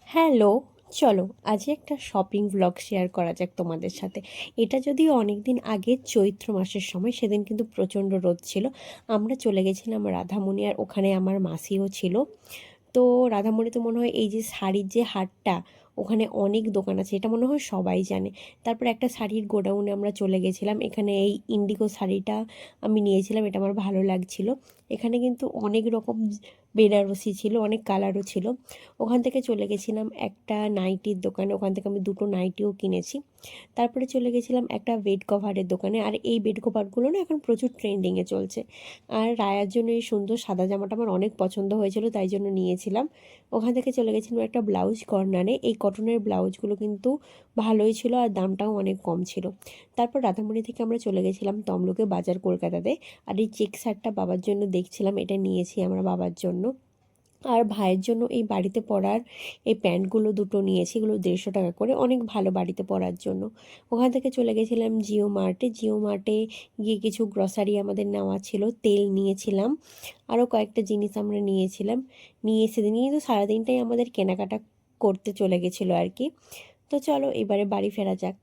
Hello, চলো আজ একটা শপিং ভ্লগ শেয়ার করা যাক তোমাদের সাথে। এটা যদিও অনেক দিন আগে চৈত্র মাসের সময়, সেদিন কিন্তু প্রচণ্ড রোদ ছিল। আমরা চলে গেছিলাম রাধামণি, আর ওখানে আমার মাসিও ছিল। তো রাধামণিতে মনে হয় এই যে শাড়ির যে হাটটা, ওখানে অনেক দোকান আছে, এটা মনে হয় সবাই জানে। তারপর একটা শাড়ির গোডাউনে আমরা চলে গেছিলাম। এখানে এই ইন্ডিগো শাড়িটা আমি নিয়েছিলাম, এটা আমার ভালো লাগছিল। এখানে কিন্তু অনেক রকম বেনারসি ছিল, অনেক কালারও ছিল। ওখান থেকে চলে গেছিলাম একটা নাইটির দোকানে, ওখান থেকে আমি দুটো নাইটিও কিনেছি। তারপরে চলে গেছিলাম একটা বেড কভারের দোকানে, আর এই বেড কভারগুলো না এখন প্রচুর ট্রেন্ডিংয়ে চলছে। আর রায়ার জন্য এই সুন্দর সাদা জামাটা আমার অনেক পছন্দ হয়েছিল, তাই জন্য নিয়েছিলাম। ওখান থেকে চলে গেছিলাম একটা ব্লাউজ কর্নারে। এই কটনের ব্লাউজগুলো কিন্তু ভালোই ছিল, আর দামটাও অনেক কম ছিল। তারপর রাধামণি থেকে আমরা চলে গেছিলাম তমলুকে বাজার, কলকাতাতে। আর এই চেক শার্টটা বাবার জন্য দেখছিলাম, এটা নিয়েছি আমরা বাবার জন্য। আর ভাইয়ের জন্য এই বাড়িতে পরার এই প্যান্টগুলো দুটো নিয়েছি, এগুলো 150 টাকা করে, অনেক ভালো বাড়িতে পরার জন্য। ওখান থেকে চলে গেছিলাম জিও মার্টে। জিও মার্টে গিয়ে কিছু গ্রসারি আমাদের নেওয়া ছিল, তেল নিয়েছিলাম, আরও কয়েকটা জিনিস আমরা নিয়েছিলাম। নিয়ে সেদিন কিন্তু সারাদিনটাই আমাদের কেনাকাটা করতে চলে গেছিলো আর কি। তো চলো এবারে বাড়ি ফেরা যাক।